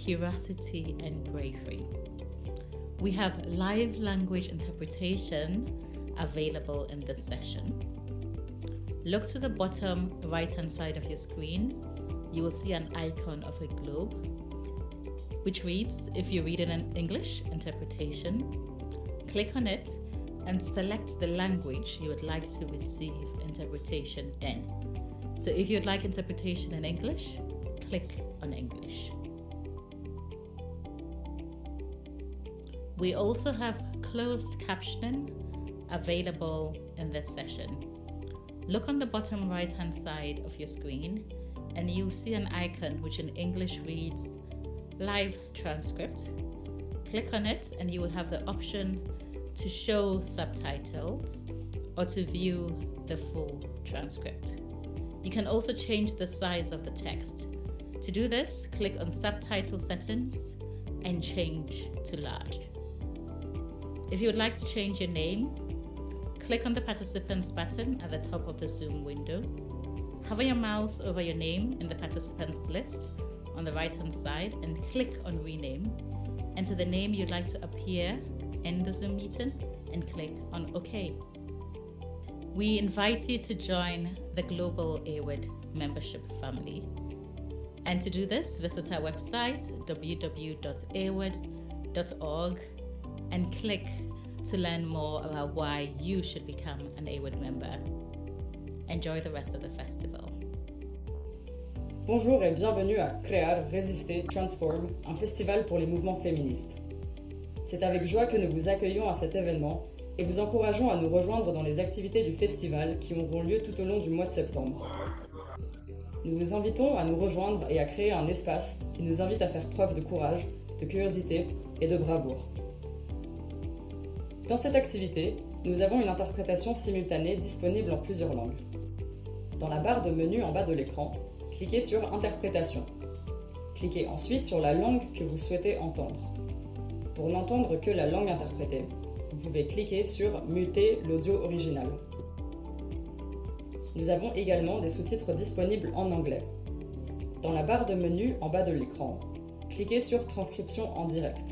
curiosity, and bravery. We have live language interpretation available in this session. Look to the bottom right-hand side of your screen. You will see an icon of a globe, which reads, if you read in an English interpretation, click on it and select the language you would like to receive interpretation in. So if you'd like interpretation in English, click on English. We also have closed captioning available in this session. Look on the bottom right-hand side of your screen and you'll see an icon which in English reads Live Transcript. Click on it and you will have the option to show subtitles or to view the full transcript. You can also change the size of the text. To do this, click on Subtitle Settings and change to large. If you would like to change your name, click on the Participants button at the top of the Zoom window. Hover your mouse over your name in the participants list on the right-hand side and click on Rename. Enter the name you'd like to appear in the Zoom meeting and click on OK. We invite you to join the Global AWID membership family. And to do this, visit our website, www.awid.org, and click to learn more about why you should become an AWID member. Enjoy the rest of the festival. Bonjour et bienvenue à Crear, Résister, Transform, un festival pour les mouvements féministes. C'est avec joie que nous vous accueillons à cet événement et vous encourageons à nous rejoindre dans les activités du festival qui auront lieu tout au long du mois de septembre. Nous vous invitons à nous rejoindre et à créer un espace qui nous invite à faire preuve de courage, de curiosité et de bravoure. Dans cette activité, nous avons une interprétation simultanée disponible en plusieurs langues. Dans la barre de menu en bas de l'écran, cliquez sur Interprétation. Cliquez ensuite sur la langue que vous souhaitez entendre. Pour n'entendre que la langue interprétée, vous pouvez cliquer sur Muter l'audio original. Nous avons également des sous-titres disponibles en anglais. Dans la barre de menu en bas de l'écran, cliquez sur Transcription en direct.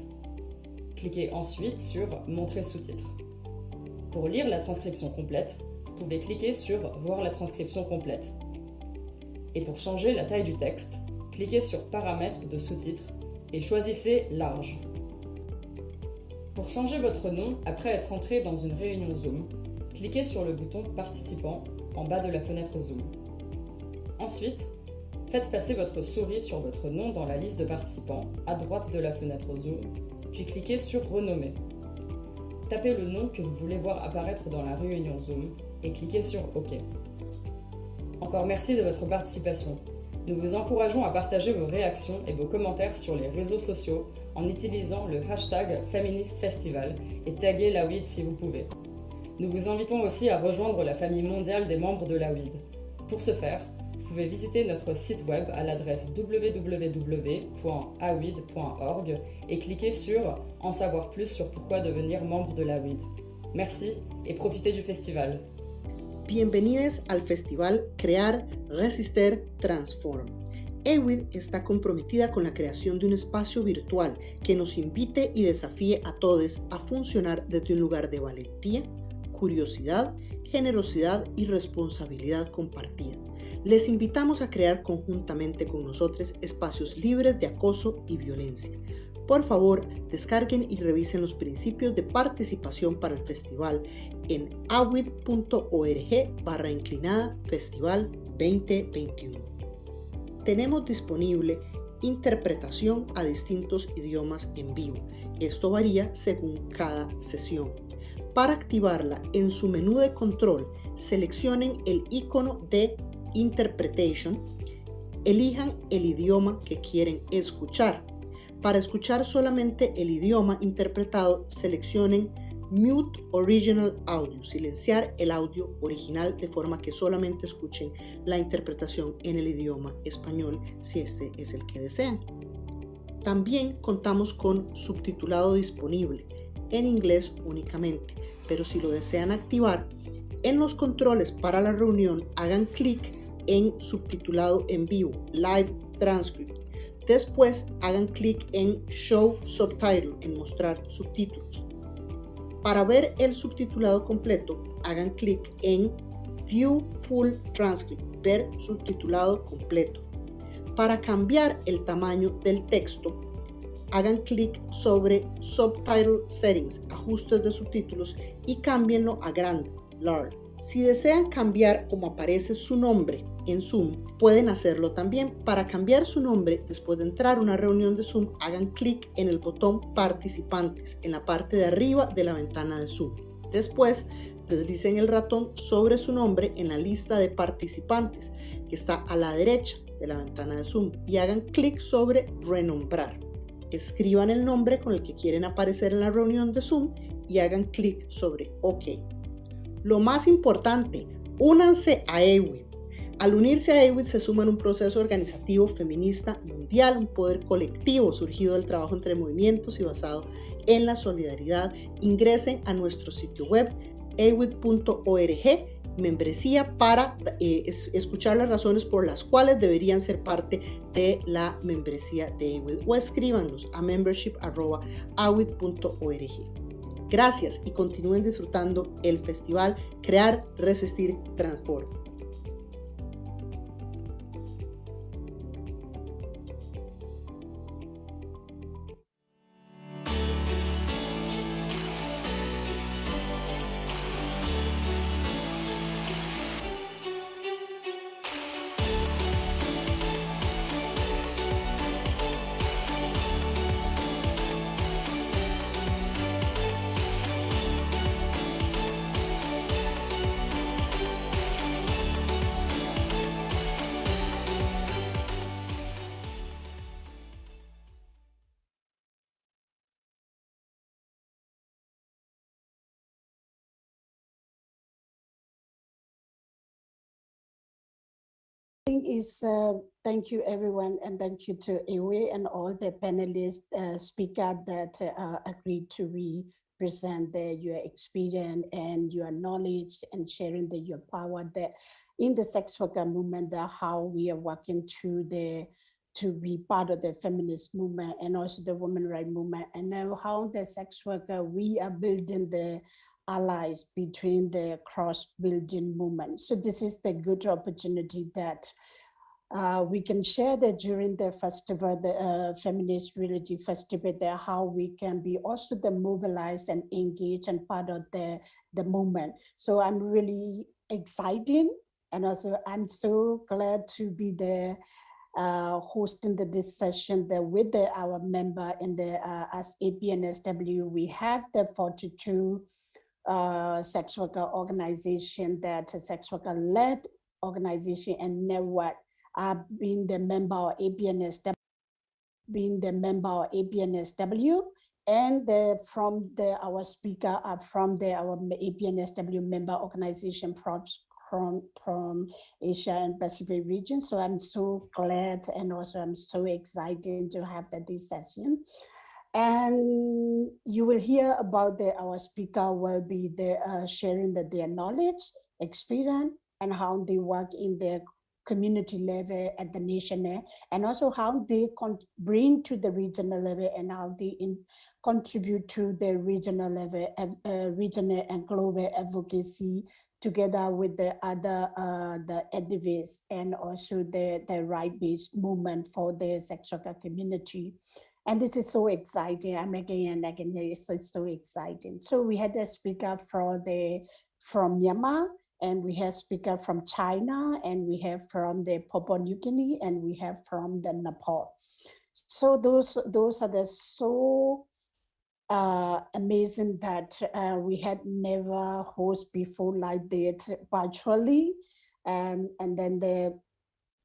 Cliquez ensuite sur Montrer sous-titres. Pour lire la transcription complète, vous pouvez cliquer sur Voir la transcription complète. Et pour changer la taille du texte, cliquez sur Paramètres de sous-titres et choisissez Large. Pour changer votre nom après être entré dans une réunion Zoom, cliquez sur le bouton Participant en bas de la fenêtre Zoom. Ensuite, faites passer votre souris sur votre nom dans la liste de participants à droite de la fenêtre Zoom, puis cliquez sur Renommer. Tapez le nom que vous voulez voir apparaître dans la réunion Zoom et cliquez sur OK. Encore merci de votre participation. Nous vous encourageons à partager vos réactions et vos commentaires sur les réseaux sociaux en utilisant le hashtag Feminist Festival et taguer l'AWID si vous pouvez. Nous vous invitons aussi à rejoindre la famille mondiale des membres de l'AWID. Pour ce faire, vous pouvez visiter notre site web à l'adresse www.awid.org et cliquer sur « En savoir plus sur pourquoi devenir membre de l'AWID ». Merci et profitez du festival. Bienvenidos al festival Crear, Résister, Transform. AWID está comprometida con la creación de un espacio virtual que nos invite y desafíe a todos a funcionar desde un lugar de valentía, curiosidad, generosidad y responsabilidad compartida. Les invitamos a crear conjuntamente con nosotros espacios libres de acoso y violencia. Por favor, descarguen y revisen los principios de participación para el festival en awid.org/festival 2021. Tenemos disponible interpretación a distintos idiomas en vivo. Esto varía según cada sesión. Para activarla, en su menú de control, seleccionen el icono de Interpretation, elijan el idioma que quieren escuchar. Para escuchar solamente el idioma interpretado, seleccionen Mute Original Audio, silenciar el audio original de forma que solamente escuchen la interpretación en el idioma español si este es el que desean. También contamos con subtitulado disponible, en inglés únicamente, pero si lo desean activar, en los controles para la reunión hagan clic en subtitulado en vivo, Live Transcript. Después hagan clic en Show Subtitle, en mostrar subtítulos. Para ver el subtitulado completo, hagan clic en View Full Transcript, ver subtitulado completo. Para cambiar el tamaño del texto, hagan clic sobre Subtitle Settings, ajustes de subtítulos, y cámbienlo a grande, large. Si desean cambiar cómo aparece su nombre en Zoom, pueden hacerlo también. Para cambiar su nombre, después de entrar a una reunión de Zoom, hagan clic en el botón Participantes, en la parte de arriba de la ventana de Zoom. Después, deslicen el ratón sobre su nombre en la lista de participantes, que está a la derecha de la ventana de Zoom, y hagan clic sobre Renombrar. Escriban el nombre con el que quieren aparecer en la reunión de Zoom y hagan clic sobre OK. Lo más importante, únanse a EWID. Al unirse a EWID se suma en un proceso organizativo feminista mundial, un poder colectivo surgido del trabajo entre movimientos y basado en la solidaridad. Ingresen a nuestro sitio web ewid.org, membresía, para escuchar las razones por las cuales deberían ser parte de la membresía de EWID, o escríbanlos a membership@awid.org. Gracias y continúen disfrutando el festival Crear, Resistir, Transforma. Thank you everyone, and thank you to Ewe and all the panelists, speakers that agreed to represent your experience and your knowledge and sharing your power that in the sex worker movement, how we are working to be part of the feminist movement and also the women rights movement, and now how the sex worker, we are building the allies between the cross-building movement. So this is the good opportunity that we can share that during the festival, the Feminist Reality Festival, there how we can be also the mobilized and engaged and part of the movement. So I'm really excited, and also I'm so glad to be there hosting this session there with our member in the as APNSW. We have the 42 sex worker organization, that sex worker led organization and network. Being the member of APNSW, and our speaker are from our APNSW member organization from Asia and Pacific region. So I'm so glad, and also I'm so excited to have this session. And you will hear about our speaker will be sharing their knowledge, experience, and how they work in their community level at the national, and also how they bring to the regional level, and how they contribute to the regional level, regional and global advocacy, together with the other the activists and also the right-based movement for the sex worker community. And this is so exciting. I'm again and again, it's so exciting. So we had a speaker from Myanmar, and we have speaker from China, and we have from the Papua New Guinea, and we have from the Nepal. So those are the so amazing that we had never hosted before like that virtually, and then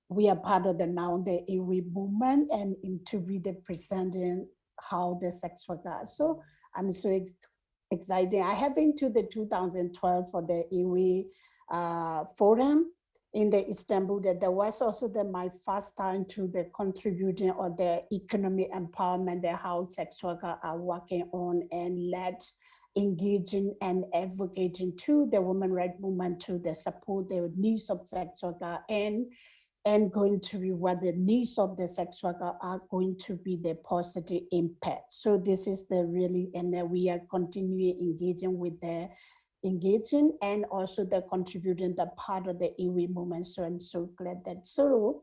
we are part of the AWE movement, and to be representing how the sex worker. So I'm so excited. I have been to the 2012 for the AWE forum in the Istanbul. That was also my first time to the contributing or the economic empowerment, that how sex workers are working on and engaging and advocating to the women rights movement to the support the needs of sex workers and and going to be what the needs of the sex worker are going to be the positive impact. So this is the really, and we are continuing engaging with the and also the contributing the part of the IWI movement. So I'm so glad that so.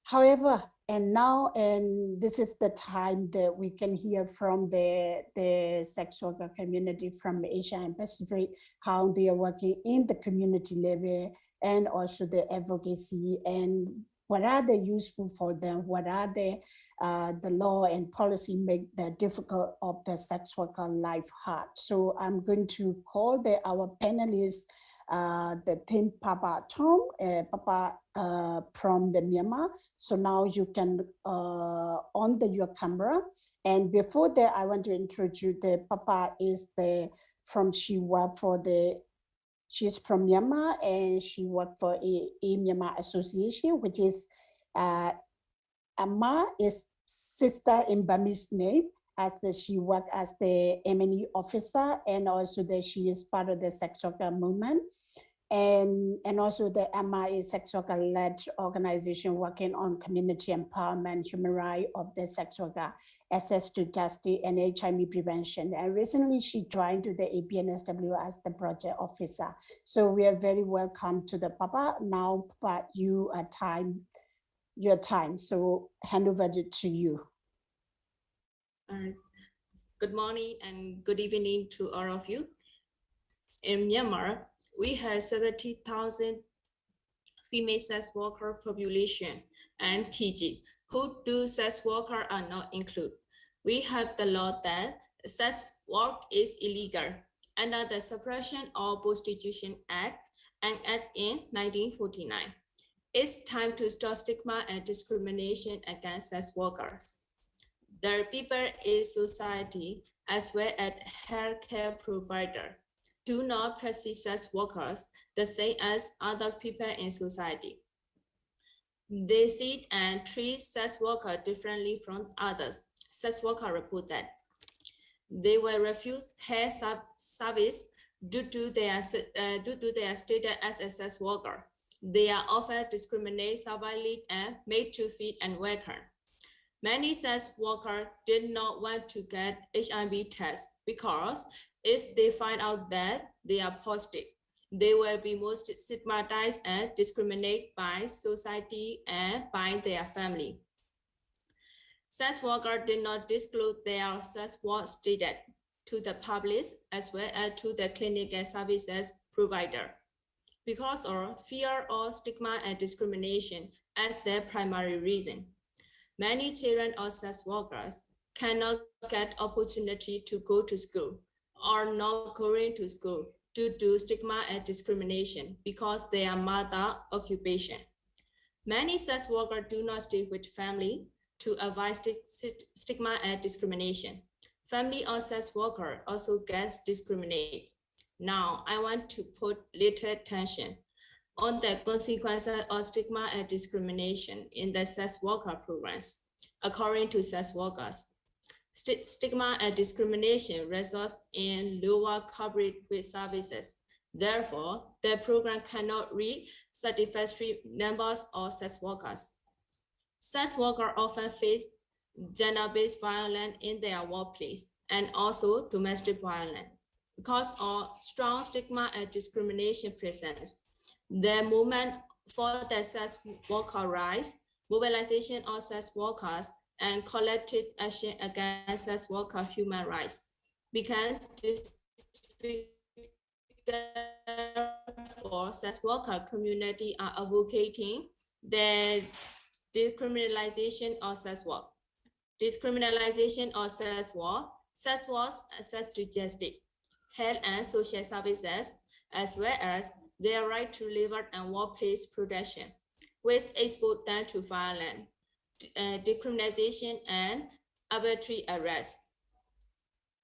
However, and now, and this is the time that we can hear from the sex worker community from Asia and Pacific, how they are working in the community level and also the advocacy, and what are they useful for them, what are the law and policy make the difficult of the sex worker life hard. So I'm going to call our panelists, the team Papa Tom, Papa from the Myanmar. So now you can on your camera. And before that, I want to introduce the Papa is she's from Myanmar, and she worked for a Myanmar association, which is Amma is sister in Burmese name, she worked as the M&E officer, and also that she is part of the sex worker movement. And also the Amma is sex worker led organization working on community empowerment, human rights of the sex worker, access to justice and HIV prevention. And recently she joined to the APNSW as the project officer. So we are very welcome to the Papa. Now, Papa, your time. So hand over to you. Good morning and good evening to all of you. In Myanmar, we have 70,000 female sex worker population and TG who do sex worker are not included. We have the law that sex work is illegal under the Suppression of Prostitution Act and Act in 1949. It's time to stop stigma and discrimination against sex workers. There are people in society as well as healthcare provider do not practice sex workers the same as other people in society. They see and treat sex workers differently from others. Sex workers report that they will refuse health service due to their status as a sex worker. They are often discriminated, severely, and made to feel unwelcome. Many sex workers did not want to get HIV tests because if they find out that they are positive, they will be most stigmatized and discriminated by society and by their family. Sex workers did not disclose their sex work status to the public as well as to the clinical services provider because of fear of stigma and discrimination as their primary reason. Many children of sex workers cannot get opportunity to go to school or not going to school due to stigma and discrimination because they are mother occupation. Many sex workers do not stay with family to avoid stigma and discrimination. Family of sex workers also gets discriminated. Now, I want to put little attention on the consequences of stigma and discrimination in the sex worker programs. According to sex workers, stigma and discrimination results in lower coverage with services. Therefore, the program cannot reach satisfactory numbers of sex workers. Sex workers often face gender-based violence in their workplace and also domestic violence. Because of strong stigma and discrimination presence, the movement for the sex worker rights, mobilization of sex workers, and collective action against sex worker human rights began to for sex worker community are advocating the decriminalization of sex work. Discriminalization of sex work, access to justice, health and social services, as well as their right to labor and workplace protection, which expose them to violence, decriminalization, and arbitrary arrest.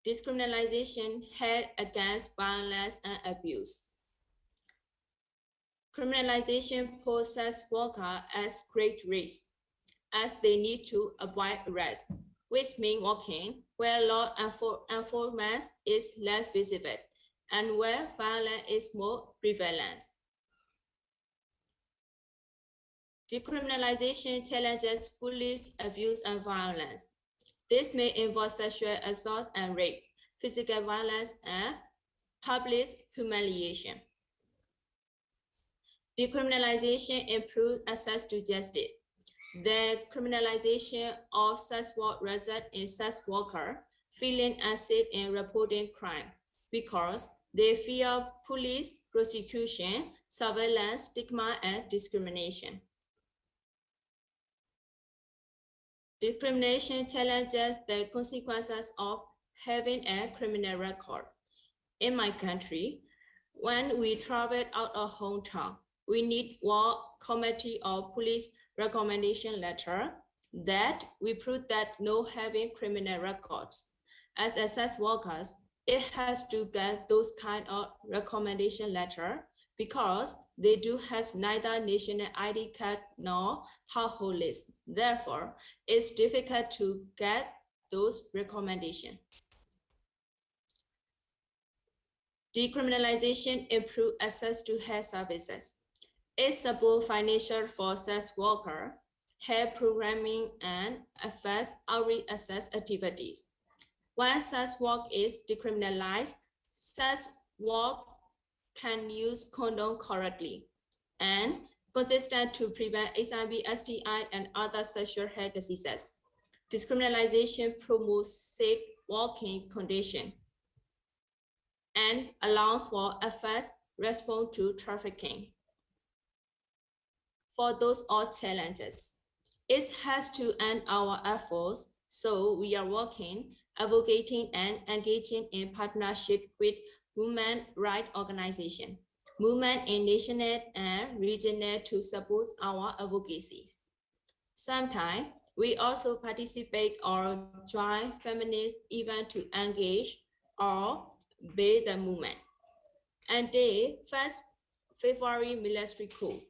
Discriminalization held against violence and abuse. Criminalization poses sex workers as great risk, as they need to avoid arrest, which means working where law enforcement is less visible and where violence is more prevalent. Decriminalization challenges police abuse and violence. This may involve sexual assault and rape, physical violence, and public humiliation. Decriminalization improves access to justice. The criminalization of sex work results in sex workers feeling unsafe in reporting crime because they fear police prosecution, surveillance, stigma, and discrimination. Discrimination challenges the consequences of having a criminal record. In my country, when we travel out of hometown, we need work committee or police recommendation letter that we prove that no having criminal records. As sex workers, it has to get those kind of recommendation letter because they do has neither national ID card nor household list. Therefore, it's difficult to get those recommendations. Decriminalization improves access to health services. It supports financial for sex workers, health programming, and affects outreach access activities. When sex work is decriminalized, sex work can use condom correctly and consistent to prevent HIV, STI, and other sexual health diseases. Decriminalization promotes safe working conditions and allows for a fast response to trafficking. For those all challenges, it has to end our efforts, so we are working, advocating, and engaging in partnership with women rights organizations, movement in national and regional to support our advocacies. Sometimes we also participate or join feminist events to engage or build the movement. And the 1st February military coup,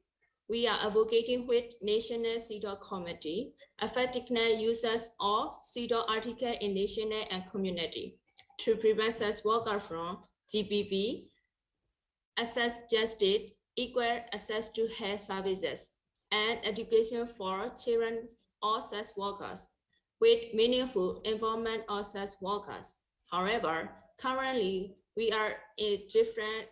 we are advocating with National CEDAW Committee, effectiveness users of CEDAW article in national and community to prevent sex workers from GBV, access justice, equal access to health services, and education for children or sex workers with meaningful involvement of sex workers. However, currently, we are a different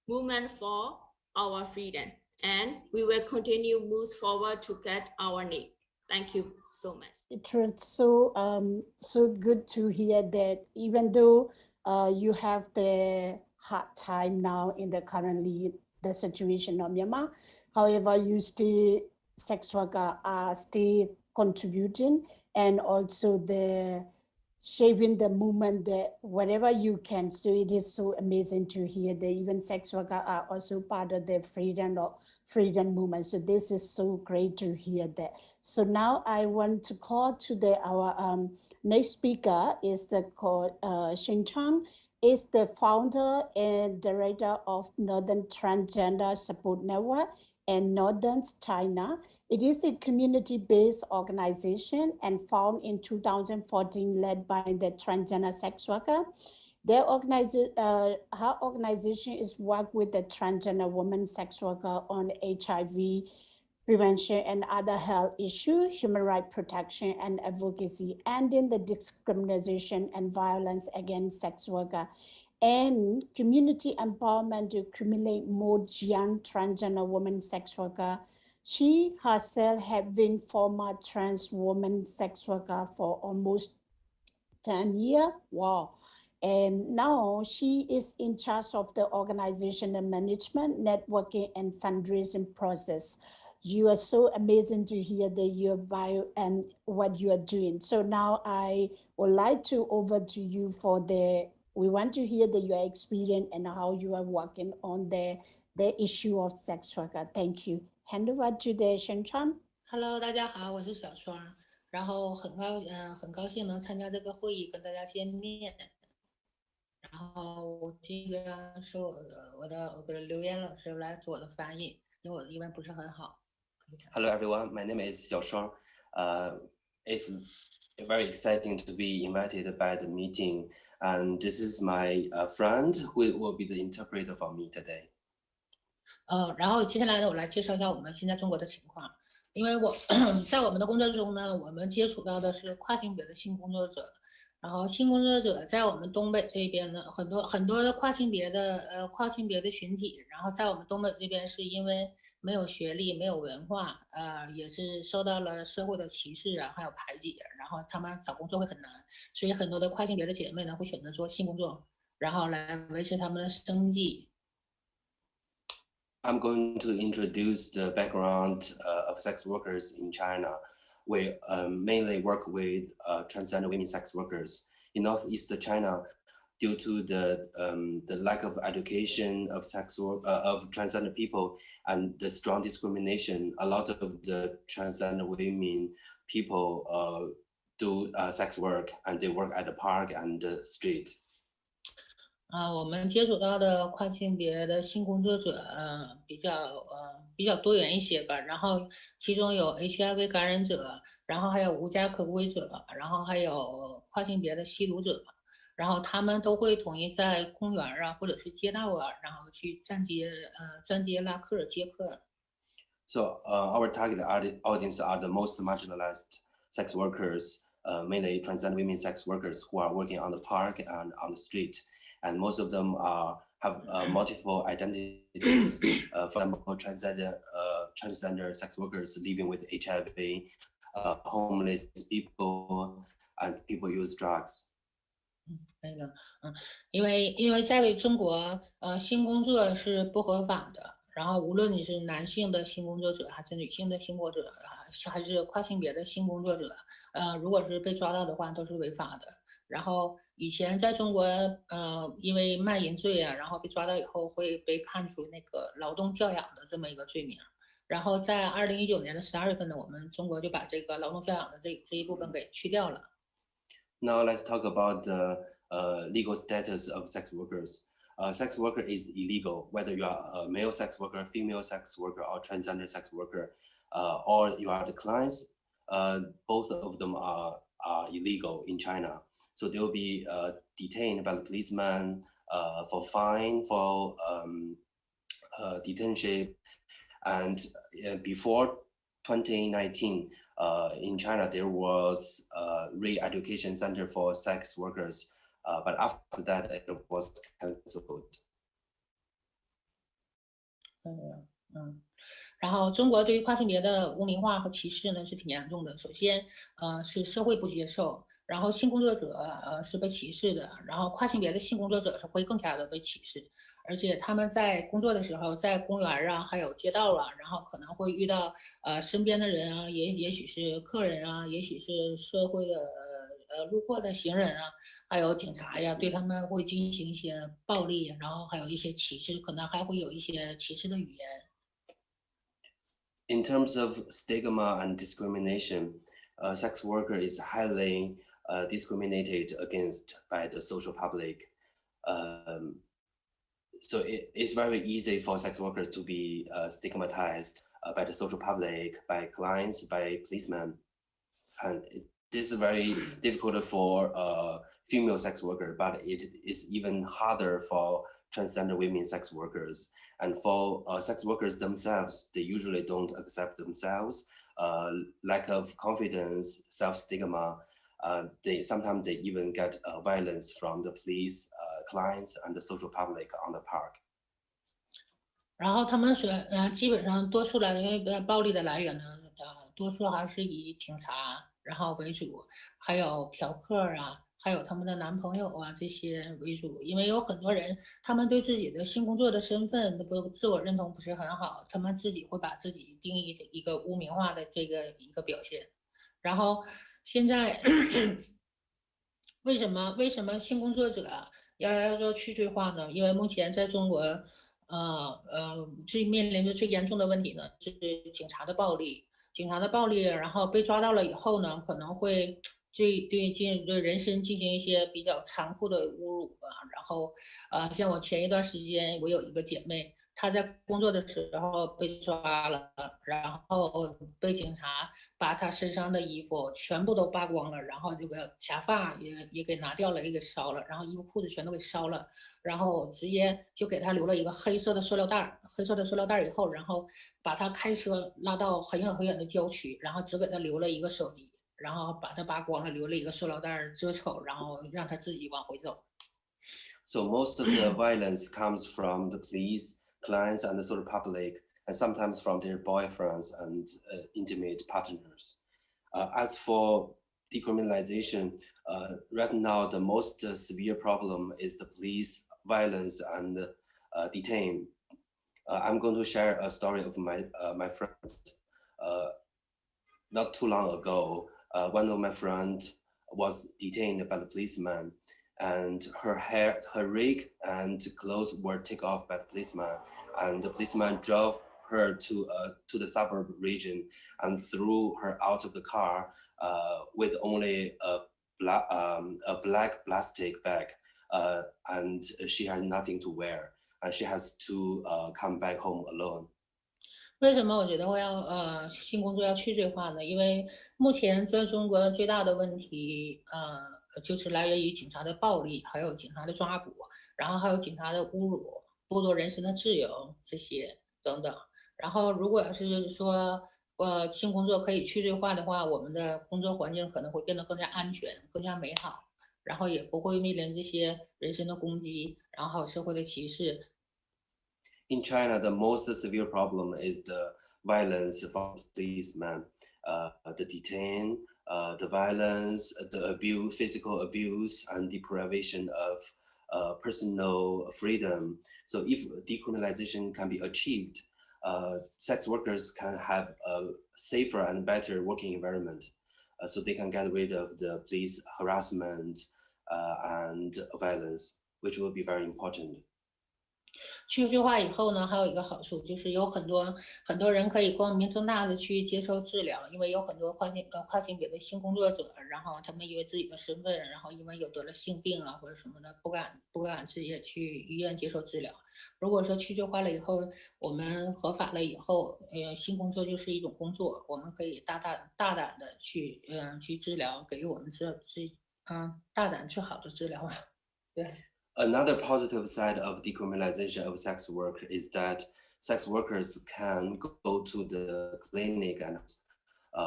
movement for our freedom, and we will continue move forward to get our need. Thank you so much. It was so good to hear that even though you have the hard time now in the currently the situation of Myanmar, however, you still sex worker are still contributing and also the shaping the movement that whatever you can. So it is so amazing to hear that even sex workers are also part of the freedom movement. So this is so great to hear that. So now I want to call to our next speaker is the Shin Chan, is the founder and director of Northern Transgender Support Network in Northern China. It is a community-based organization and founded in 2014, led by the transgender sex worker. Her organization is work with the transgender woman sex worker on HIV prevention and other health issues, human rights protection and advocacy, ending the discrimination and violence against sex worker, and community empowerment to accumulate more young transgender women sex worker. She herself has been former trans woman sex worker for almost 10 years. Wow. And now she is in charge of the organizational management, networking, and fundraising process. You are so amazing to hear that your bio and what you are doing. So now I would like to over to you for we want to hear your experience and how you are working on the issue of sex worker. Thank you. Hand over to the Shen Chan. Hello， 大家好，我是小双，然后很高兴能参加这个会议，跟大家见面。然后这个是我的留言老师来做我的翻译，因为我的英文不是很好。Hello everyone, my name is Xiao Shuang. It's very exciting to be invited by the meeting, and this is my friend who will be the interpreter for me today. 然后接下来呢，我来介绍一下我们现在中国的情况。因为在我们的工作中呢，我们接触到的是跨性别的性工作者，然后性工作者在我们东北这边呢，很多的跨性别的群体，然后在我们东北这边是因为没有学历、没有文化，也是受到了社会的歧视啊，还有排挤，然后他们找工作会很难，所以很多的跨性别的姐妹呢会选择做性工作，然后来维持他们的生计。I'm going to introduce the background of sex workers in China. We mainly work with transgender women sex workers in Northeast China. Due to the lack of education of of transgender people and the strong discrimination, a lot of the transgender women people do sex work, and they work at the park and the street. 我们接触到的跨性别的性工作者，比较多元一些吧。然后其中有 HIV 感染者，然后还有无家可归者，然后还有跨性别的吸毒者，然后他们都会统一在公园啊，或者是街道啊，然后去站街拉客接客。So our target audience are the most marginalized sex workers, mainly transgender women sex workers who are working on the park and on the street. And most of them have multiple identities. For example, transgender sex workers living with HIV, homeless people, and people use drugs. 因为在中国，性工作是不合法的。然后无论你是男性的性工作者，还是女性的性工作者，还是跨性别的性工作者，如果是被抓到的话，都是违法的。然后以前在中国，因为卖淫罪啊，然后被抓到以后会被判处那个劳动教养的这么一个罪名。然后在2019年的12月份呢，我们中国就把这个劳动教养的这一部分给去掉了。Now let's talk about the legal status of sex workers. Sex worker is illegal, whether you are a male sex worker, female sex worker, or transgender sex worker, or you are the clients. Both of them are illegal in China. So they will be detained by the policeman for fine, for detention. And before 2019, in China, there was a re-education center for sex workers. But after that, it was cancelled. 然后中国对于跨性别的污名化和歧视呢是挺严重的。首先，是社会不接受，然后性工作者是被歧视的，然后跨性别的性工作者是会更加的被歧视，而且他们在工作的时候，在公园啊，还有街道啊，然后可能会遇到身边的人啊，也许是客人啊，也许是社会的路过的行人啊，还有警察呀，对他们会进行一些暴力，然后还有一些歧视，可能还会有一些歧视的语言。In terms of stigma and discrimination, sex worker is highly discriminated against by the social public. So it's very easy for sex workers to be stigmatized by the social public, by clients, by policemen. And this is very difficult for female sex workers, but it is even harder for transgender women sex workers. And for sex workers themselves, they usually don't accept themselves, lack of confidence, self-stigma. Sometimes they even get violence from the police, clients, and the social public on the park. 然后他们基本上多数来源暴力的来源呢，多数还是以警察然后为主，还有嫖客啊，还有他们的男朋友啊这些为主。因为有很多人，他们对自己的性工作的身份自我认同不是很好，他们自己会把自己定义一个污名化的这个一个表现。然后现在为什么性工作者要做去罪化呢？因为目前在中国，最面临的最严重的问题呢是警察的暴力。警察的暴力，然后被抓到了以后呢，可能会对人身进行一些比较残酷的侮辱吧。然后像我前一段时间，我有一个姐妹，他在工作的时候被抓了，然后被警察把他身上的衣服全部都扒光了，然后这个假发也给拿掉了，也给烧了，然后衣服裤子全都给烧了，然后直接就给他留了一个黑色的塑料袋，黑色的塑料袋以后，然后把他开车拉到很远很远的郊区，然后只给他留了一个手机，然后把他扒光了，留了一个塑料袋遮丑，然后让他自己往回走。So most of the violence comes from the police, clients, and the sort of public, and sometimes from their boyfriends and intimate partners. As for decriminalization, right now the most severe problem is the police violence and detain. I'm going to share a story of my friend. Not too long ago, one of my friends was detained by the policeman, and her rig and clothes were taken off by the policeman, and the policeman drove her to the suburb region and threw her out of the car with only a black plastic bag, and she has nothing to wear, and she has to come back home alone. 为什么我觉得性工作要去罪化呢？因为目前在中国最大的问题，就是来源于警察的暴力，还有警察的抓捕，然后还有警察的侮辱、剥夺人身的自由这些等等。然后如果要是说性工作可以去罪化的话，我们的工作环境可能会变得更加安全、更加美好，然后也不会面临这些人身的攻击，然后还有社会的歧视。In China, the most severe problem is the violence from policemen, the detain, the violence, the abuse, physical abuse, and deprivation of personal freedom. So if decriminalization can be achieved, sex workers can have a safer and better working environment, so they can get rid of the police harassment and violence, which will be very important. 去罪化以后呢，还有一个好处就是有很多人可以光明正大的去接受治疗，因为有很多跨性别的性工作者，然后他们因为自己的身份，然后因为有得了性病啊或者什么的，不敢直接去医院接受治疗。如果说去罪化了以后，我们合法了以后，性工作就是一种工作，我们可以大胆的去治疗，给予我们大胆最好的治疗吧。对。Another positive side of decriminalization of sex work is that sex workers can go to the clinic and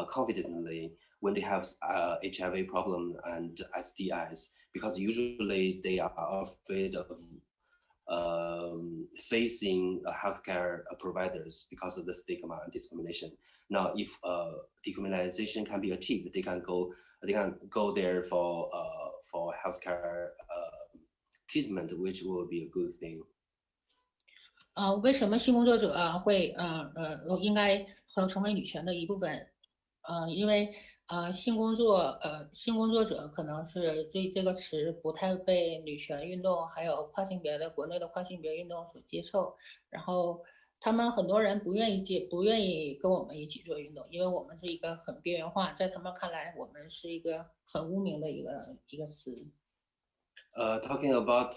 confidently when they have HIV problem and STIs, because usually they are afraid of facing healthcare providers because of the stigma and discrimination. Now, if decriminalization can be achieved, they can go there for healthcare treatment, which will be a good thing. 为什么性工作者会应该成为女权的一部分？因为性工作者可能是这个词不太被女权运动还有国内的跨性别运动所接受，然后他们很多人不愿意跟我们一起做运动，因为我们是一个很边缘化，在他们看来我们是一个很污名的一个词。Talking about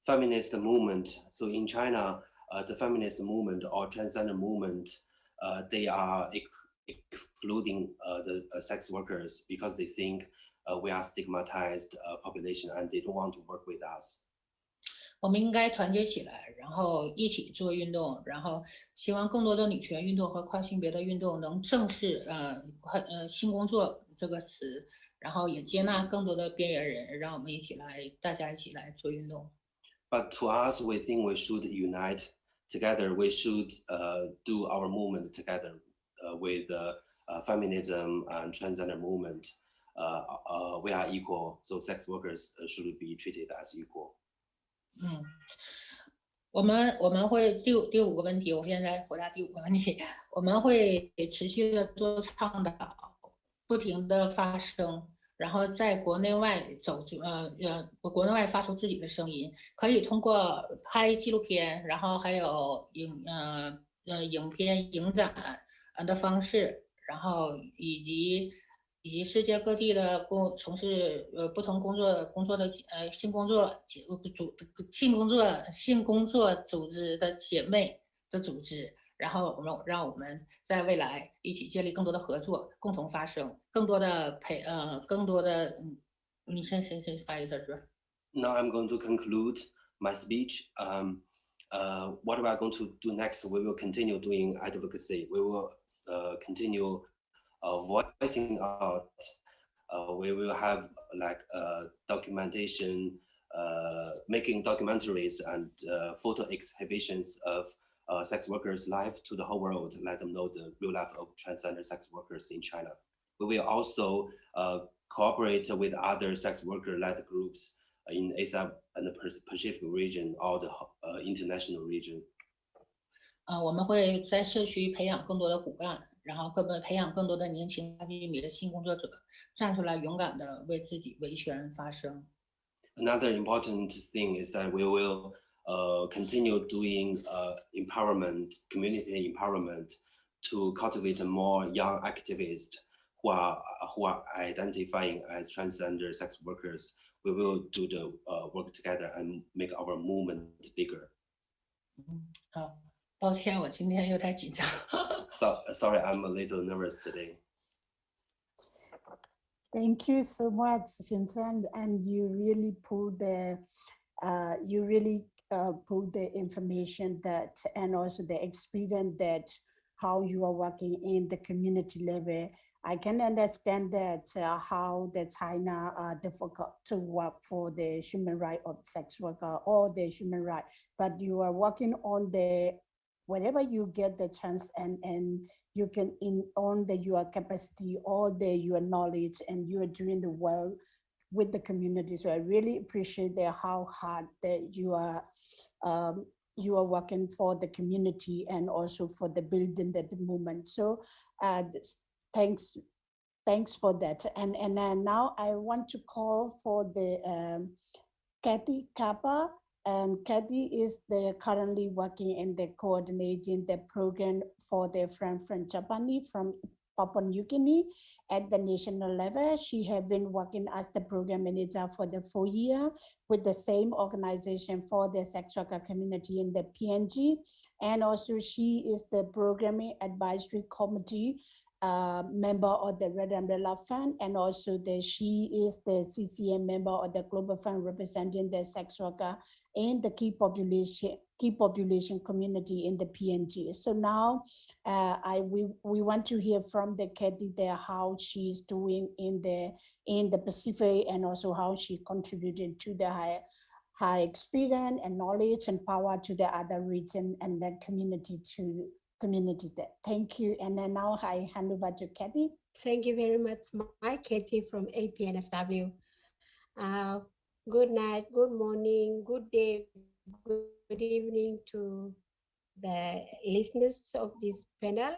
feminist movement, so in China, the feminist movement or transgender movement, they are excluding the sex workers because they think we are stigmatized population and they don't want to work with us. 我们应该团结起来，然后一起做运动，然后希望更多的女权运动和跨性别的运动能正视性工作这个词。然后也接纳更多的边缘人，让我们大家一起来做运动。But to us, we think we should unite together. We should do our movement together with feminism and transgender movement. We are equal, so sex workers should be treated as equal. 我们会第五个问题，我现在回答第5个问题。我们会持续的做倡导，不停的发声。然后在国内外国内外发出自己的声音，可以通过拍纪录片，然后还有影片影展的方式，然后以及以及世界各地的从事不同工作的性工作组织的姐妹的组织，然后让我们在未来一起建立更多的合作，共同发声，更多的你先发一下是吧？ Now I'm going to conclude my speech. What we are going to do next, we will continue doing advocacy. We will continue voicing out. We will have like documentation, making documentaries and photo exhibitions of sex workers' life to the whole world, let them know the real life of transgender sex workers in China. We will also cooperate with other sex worker-led groups in Asia and the Pacific region or the international region. 我们会在社区培养更多的骨干，然后培养更多的年轻1米的性工作者，站出来勇敢的为自己维权发声。 Another important thing is that we will continue doing empowerment, community empowerment, to cultivate more young activists who are identifying as transgender sex workers. We will do the work together and make our movement bigger. 好，抱歉，我今天有点紧张。Sorry, I'm a little nervous today. Thank you so much, Shintan, and you really pulled the information that, and also the experience that how you are working in the community level. I can understand that how the China are difficult to work for the human right of sex worker or the human right, but you are working on the whenever you get the chance and you can on your capacity or your knowledge, and you are doing the well with the community. So I really appreciate how hard that you are working for the community and also for the building the movement. So thanks for that. And now I want to call for the Kathy Kappa. And Kathy is currently working in the coordinating the program for the friend from Japan, from Papua New Guinea at the national level. She has been working as the program manager for the 4 years with the same organization for the sex worker community in the PNG. And also she is the programming advisory committee member of the Red Umbrella Fund, and also she is the CCM member of the Global Fund representing the sex worker in the key population community in the PNG. So now we want to hear from the Kathy there how she's doing in the Pacific, and also how she contributed to the high experience and knowledge and power to the other region and the community there. Thank you. And then now I hand over to Kathy. Thank you very much. My Kathy from APNSW. Good night, good morning, good day, good evening to the listeners of this panel.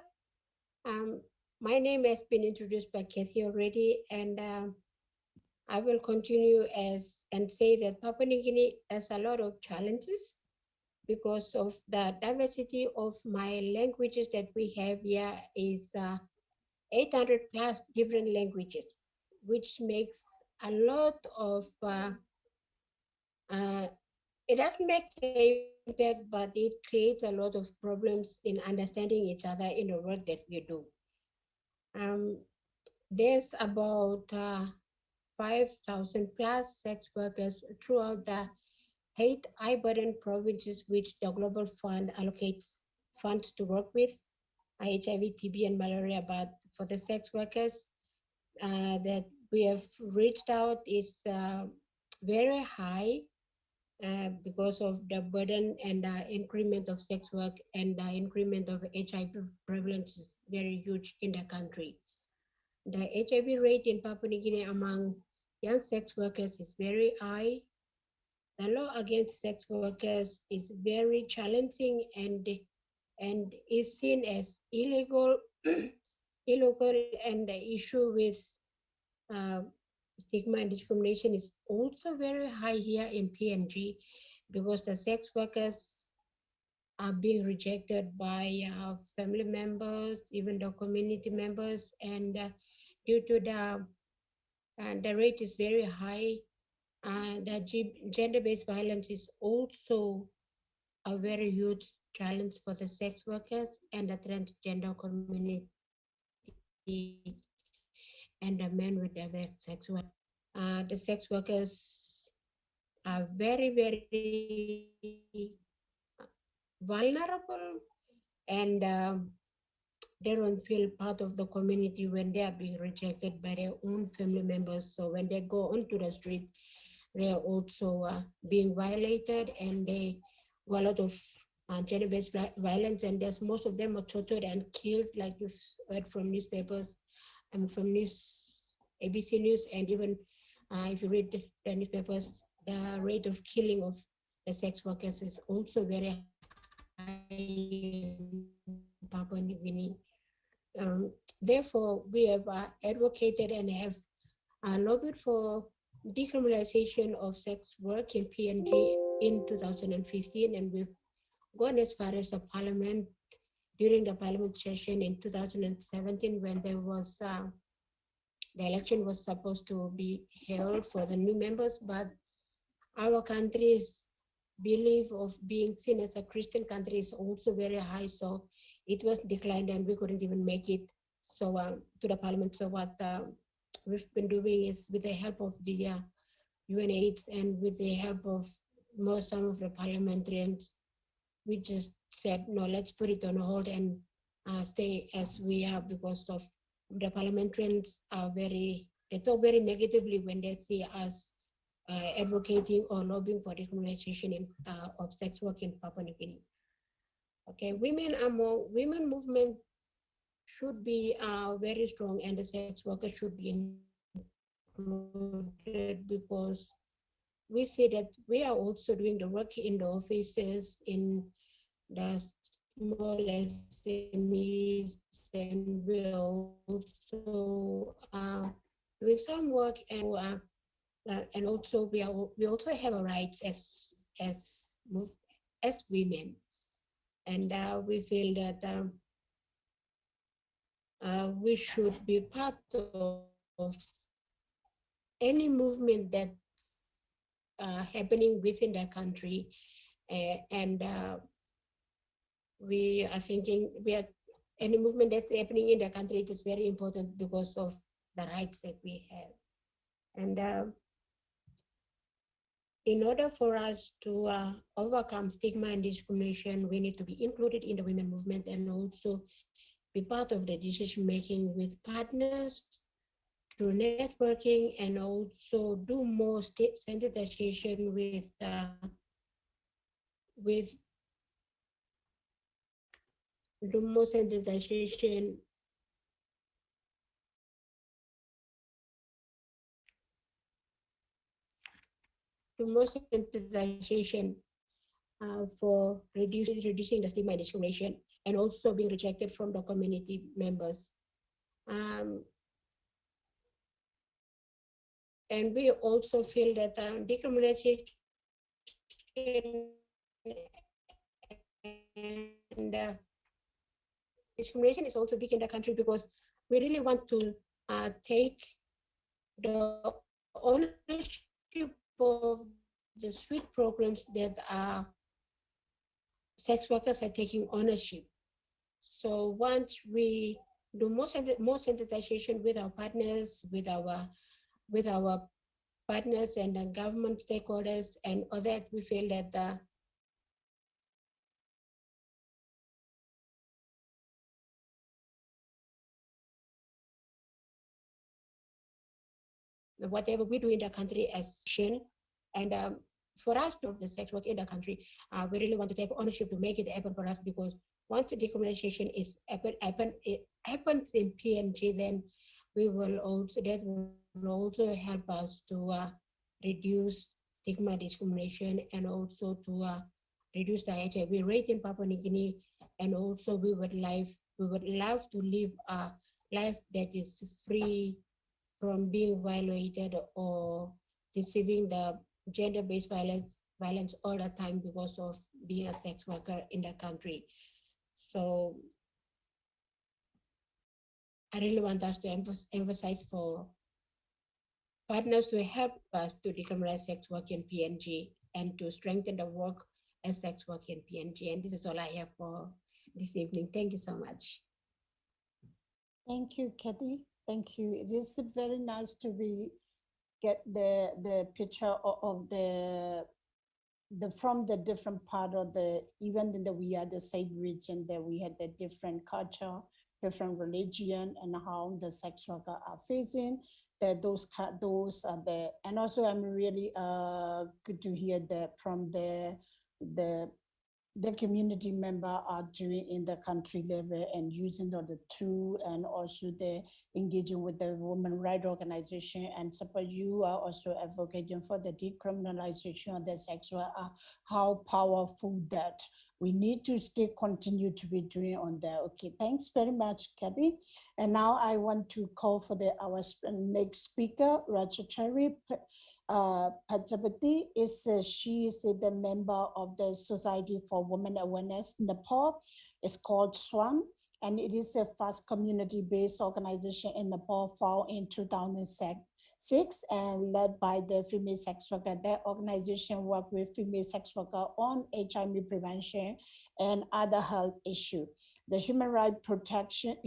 My name has been introduced by Kathy already, and I will continue and say that Papua New Guinea has a lot of challenges because of the diversity of my languages that we have here is 800 plus different languages, which makes a lot of, it doesn't make an impact, but it creates a lot of problems in understanding each other in the work that we do. There's about 5,000 plus sex workers throughout the 8 high-burden provinces which the Global Fund allocates funds to work with, HIV, TB, and malaria. But for the sex workers that we have reached out is very high because of the burden and the increment of sex work, and the increment of HIV prevalence is very huge in the country. The HIV rate in Papua New Guinea among young sex workers is very high. The law against sex workers is very challenging and is seen as illegal, and the issue with stigma and discrimination is also very high here in PNG, because the sex workers are being rejected by family members, even the community members, and due to the rate is very high. The gender-based violence is also a very huge challenge for the sex workers and the transgender community and the men with diverse sex work. The sex workers are very, very vulnerable, and they don't feel part of the community when they are being rejected by their own family members. So when they go onto the street, they are also being violated, and they a lot of gender-based violence, and there's most of them are tortured and killed, like you've heard from newspapers and from ABC News, and even if you read the newspapers, the rate of killing of the sex workers is also very high in Papua New Guinea. Therefore, we have advocated and have lobbied for decriminalization of sex work in PNG in 2015, and we've gone as far as the parliament during the parliament session in 2017 when there was the election was supposed to be held for the new members, but our country's belief of being seen as a Christian country is also very high, so it was declined and we couldn't even make it to the parliament. So what we've been doing is, with the help of the UNAIDS and with the help of some of the parliamentarians, we just said, no, let's put it on hold and stay as we are, because of the parliamentarians they talk very negatively when they see us advocating or lobbying for decriminalization of sex work in Papua New Guinea. Okay, women movement should be very strong, and the sex workers should be included, because we see that we are also doing the work in the offices, in the small SMEs, and we are also doing some work, and also we also have a rights as women, and we feel that we should be part of any movement that's happening within the country, and we are thinking any movement that's happening in the country, it is very important because of the rights that we have. And in order for us to overcome stigma and discrimination, we need to be included in the women movement and also be part of the decision making with partners through networking, and also do more sensitization with do more sensitization for reducing the stigma and discrimination, and also being rejected from the community members. And we also feel that decriminalization and discrimination is also big in the country, because we really want to take the ownership of the sweet programs that sex workers are taking ownership. So once we do more sensitization with our partners, with our partners and the government stakeholders and others, we feel that whatever we do in the country as and for us to the sex work in the country, we really want to take ownership to make it happen for us, because once the decriminalization is happens in PNG, then that will also help us to reduce stigma, discrimination, and also to reduce the HIV rate in Papua New Guinea. And also we would love to live a life that is free from being violated or receiving the gender-based violence all the time because of being a sex worker in the country. So I really want us to emphasize for partners to help us to decriminalize sex work in PNG and to strengthen the work as sex work in PNG. And this is all I have for this evening. Thank you so much. Thank you, Kathy. Thank you. It is very nice to get the picture of the from the different part of the, even in the we are the same region, that we had the different culture, different religion, and how the sex worker are facing. That those are the, and also I'm really good to hear that from the community member are doing in the country level and using the tool, and also the engaging with the women rights organization and support. You are also advocating for the decriminalization of the sex work. How powerful that we need to continue to be doing on that. Okay, thanks very much, Kathy. And now I want to call for our next speaker, Rajachari Pajapati. She is the member of the Society for Women Awareness Nepal. It's called SWAN, and it is a fast community-based organization in Nepal, founded in 2006 and led by the female sex worker. That organization works with female sex worker on HIV prevention and other health issues. The human right protection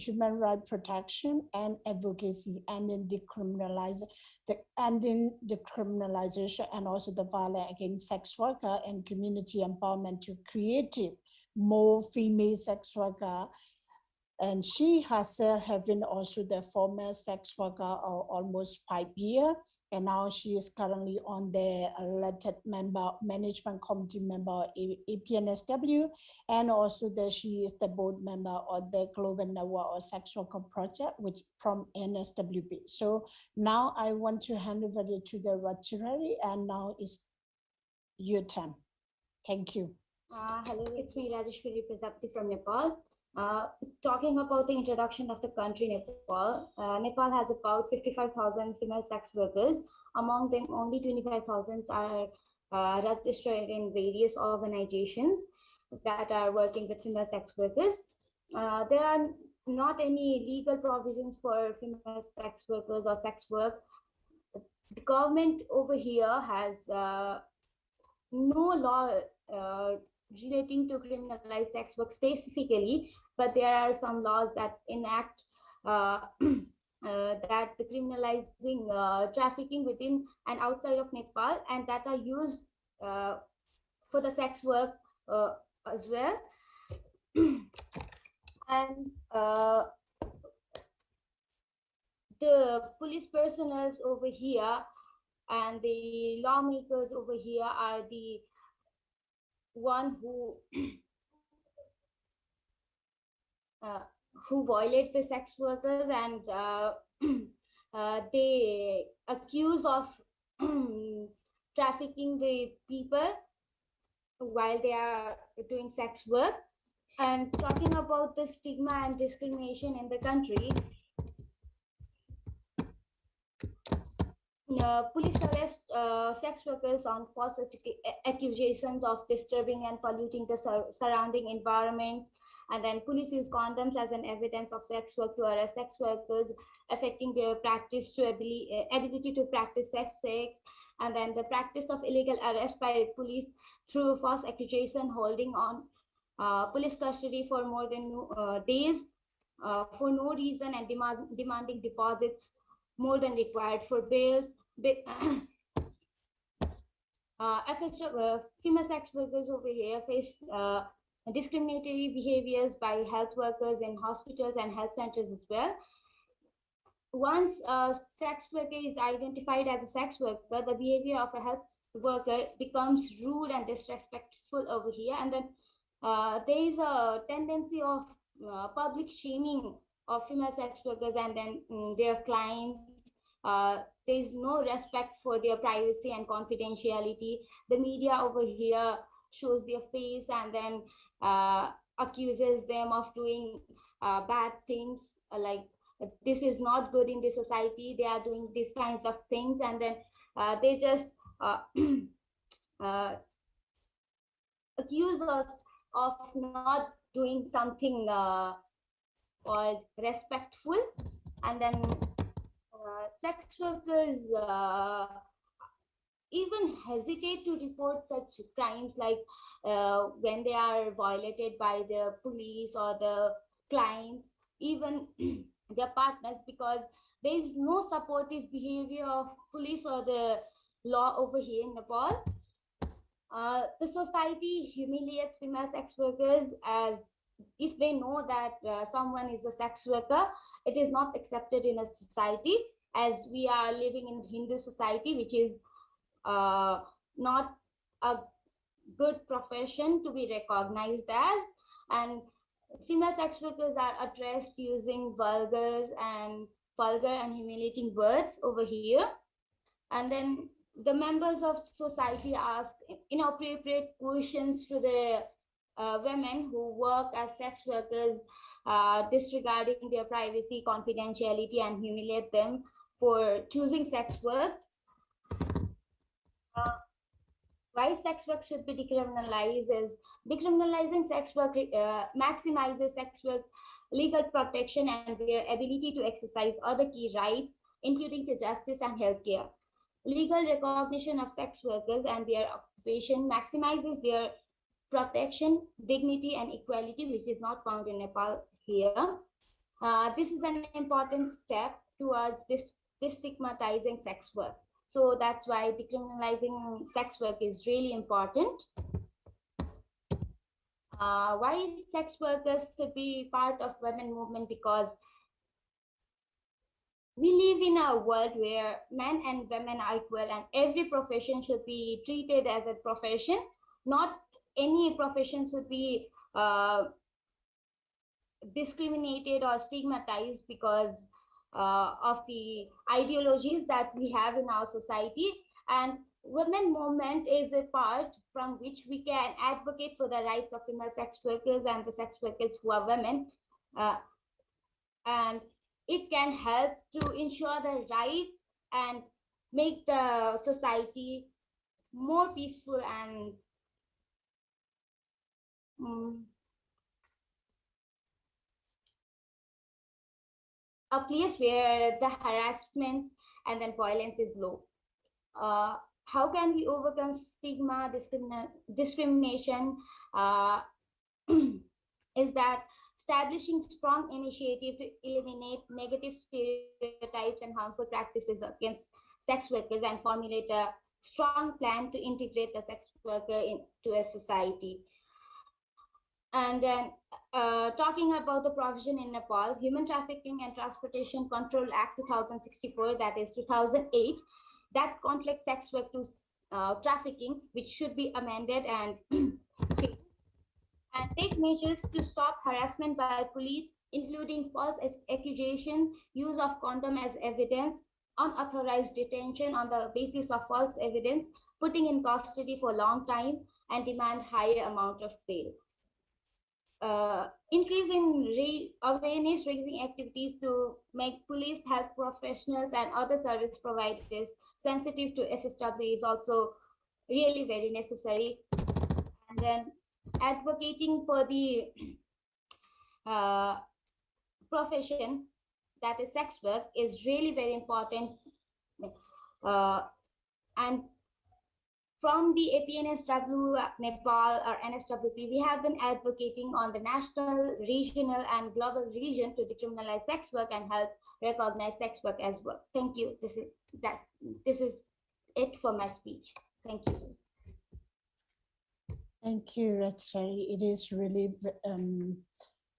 and advocacy, and in decriminalization, and also the violence against sex worker and community empowerment to create more female sex worker. And she herself having also the former sex worker of almost 5 years. And now she is currently on the elected management committee member of APNSW, and also she is the board member of the Global Network of Sex Worker Project, which from NSWP. So now I want to hand over to the Rajachari, and now is your turn. Thank you. Hello, it's me, Rajeshwari Prajapati from Nepal. Talking about the introduction of the country Nepal, Nepal has about 55,000 female sex workers. Among them, only 25,000 are registered in various organizations that are working with female sex workers. There are not any legal provisions for female sex workers or sex work. The government over here has no law relating to criminalize sex work specifically, but there are some laws that enact that criminalizing trafficking within and outside of Nepal, and that are used for the sex work as well. And the police personnel over here and the lawmakers over here are the one who violate the sex workers, and they accuse of trafficking the people while they are doing sex work. And talking about the stigma and discrimination in the country, police arrest sex workers on false accusations of disturbing and polluting the surrounding environment. And then police use condoms as an evidence of sex work to arrest sex workers, affecting their practice to ability to practice sex. And then the practice of illegal arrest by police through false accusation, holding on police custody for more than days for no reason, and demanding deposits more than required for bails. Female sex workers over here face discriminatory behaviors by health workers in hospitals and health centers as well. Once a sex worker is identified as a sex worker, the behavior of a health worker becomes rude and disrespectful over here. And then there is a tendency of public shaming of female sex workers and then their clients. There is no respect for their privacy and confidentiality. The media over here shows their face and then accuses them of doing bad things, like this is not good in the society, they are doing these kinds of things, and then they just accuse us of not doing something or respectful. And then sex workers even hesitate to report such crimes, like when they are violated by the police or the clients, even their partners, because there is no supportive behavior of police or the law over here in Nepal. The society humiliates female sex workers, as if they know that someone is a sex worker, it is not accepted in a society, as we are living in Hindu society, which is not a good profession to be recognized as. And female sex workers are addressed using vulgar and humiliating words over here. And then the members of society ask inappropriate questions to the women who work as sex workers, disregarding their privacy, confidentiality, and humiliate them for choosing sex work. Why sex work should be decriminalized is decriminalizing sex work maximizes sex work legal protection and their ability to exercise other key rights, including to justice and healthcare. Legal recognition of sex workers and their occupation maximizes their protection, dignity, and equality, which is not found in Nepal here. This is an important step towards destigmatizing sex work. So that's why decriminalizing sex work is really important. Why sex workers should be part of women movement? Because we live in a world where men and women are equal, and every profession should be treated as a profession. Not any profession should be discriminated or stigmatized because of the ideologies that we have in our society. And women movement is a part from which we can advocate for the rights of female sex workers and the sex workers who are women. And it can help to ensure the rights and make the society more peaceful and a place where the harassments and then violence is low. How can we overcome stigma, discrimination? Is that establishing strong initiative to eliminate negative stereotypes and harmful practices against sex workers and formulate a strong plan to integrate the sex worker into a society. And then talking about the provision in Nepal, Human Trafficking and Transportation Control Act 2064, that is 2008, that conflicts sex work to trafficking, which should be amended and take measures to stop harassment by police, including false accusation, use of condom as evidence, unauthorized detention on the basis of false evidence, putting in custody for a long time, and demand higher amount of bail. Increase in awareness raising activities to make police, health professionals, and other service providers sensitive to FSW is also really very necessary. And then advocating for the profession, that is sex work, is really very important. And from the APNSW Nepal or NSWP, we have been advocating on the national, regional, and global region to decriminalize sex work and help recognize sex work as work. Thank you. This is it for my speech. Thank you. Thank you, Rachel. It is really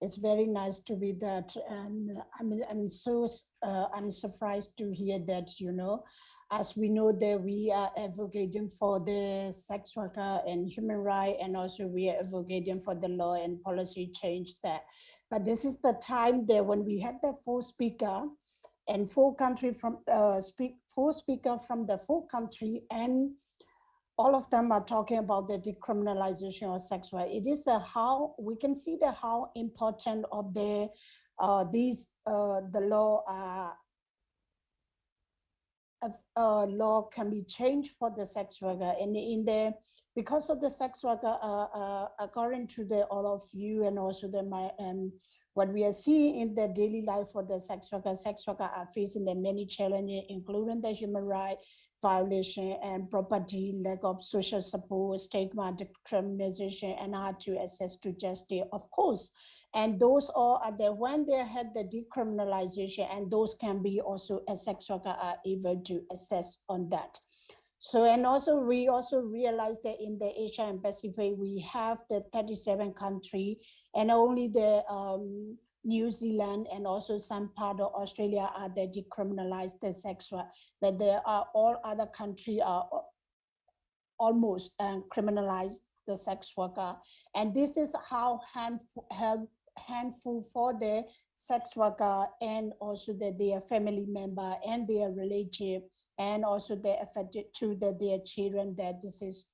it's very nice to read that, and I'm surprised to hear that, you know, as we know that we are advocating for the sex worker and human rights, and also we are advocating for the law and policy change that. But this is the time that when we had the four speaker and four speaker from the four country, and all of them are talking about the decriminalization of sex work. It is how we can see the how important of the law can be changed for the sex worker, and because of the sex worker, according to all of you and also what we are seeing in the daily life for the sex workers are facing the many challenges, including the human rights violation and property, lack of social support, stigma, discrimination, and hard to access to justice, of course. And those all are there when they had the decriminalization, and those can be also as sex worker are able to assess on that. So, and also we also realized that in the Asia and Pacific, we have the 37 countries, and only the New Zealand and also some part of Australia are the decriminalized the sex work, but there are all other countries are almost criminalized the sex worker. And this is how handful for the sex worker and also their family member and their relative, and also they affected to their children, that this is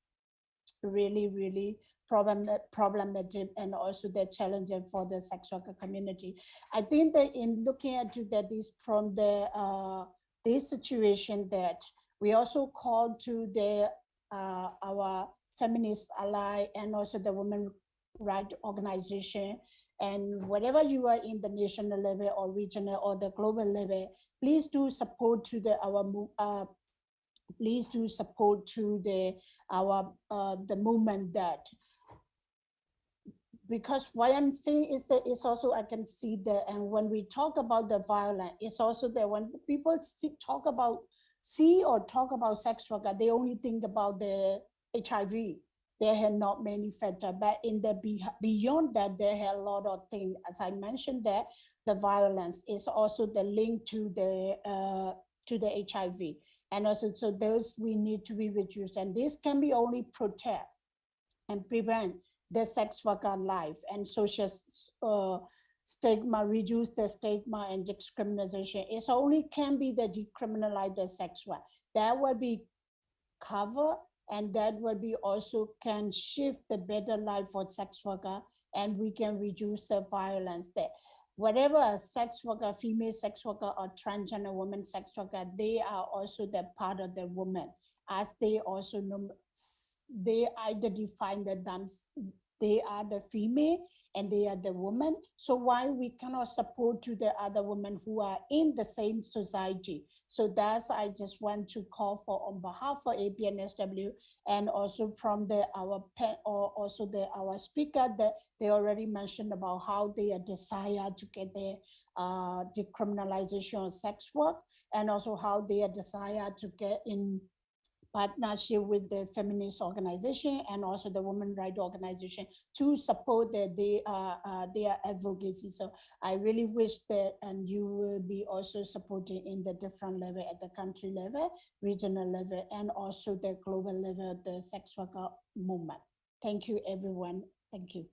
really, really problematic and also the challenging for the sex worker community. I think that in looking at that this from the this situation, that we also call to the our feminist ally and also the women rights organization, and whatever you are in the national level or regional or the global level, please do support to the please do support to the movement, that because what I'm saying is that it's also, I can see that, and when we talk about the violence, it's also that when people talk about sex worker, they only think about the HIV. There are not many factors, but in the beyond that, there are a lot of things. As I mentioned, that the violence is also the link to the HIV, and also so those we need to be reduced, and this can be only protect and prevent the sex worker life and social stigma, reduce the stigma and discrimination. It only can be the decriminalize the sex work. That will be covered, and that will be also can shift the better life for sex worker, and we can reduce the violence there. Whatever a sex worker, female sex worker or transgender woman sex worker, they are also the part of the woman, as they also know, they either define them, they are the female and they are the woman. So why we cannot support to the other women who are in the same society? So that's, I just want to call for on behalf of APNSW, and also from our speaker, that they already mentioned about how they desire to get the decriminalization of sex work, and also how they desire to get in partnership with the feminist organization and also the women rights organization to support their advocacy. So I really wish that, and you will be also supporting in the different level, at the country level, regional level, and also the global level, the sex worker movement. Thank you, everyone. Thank you.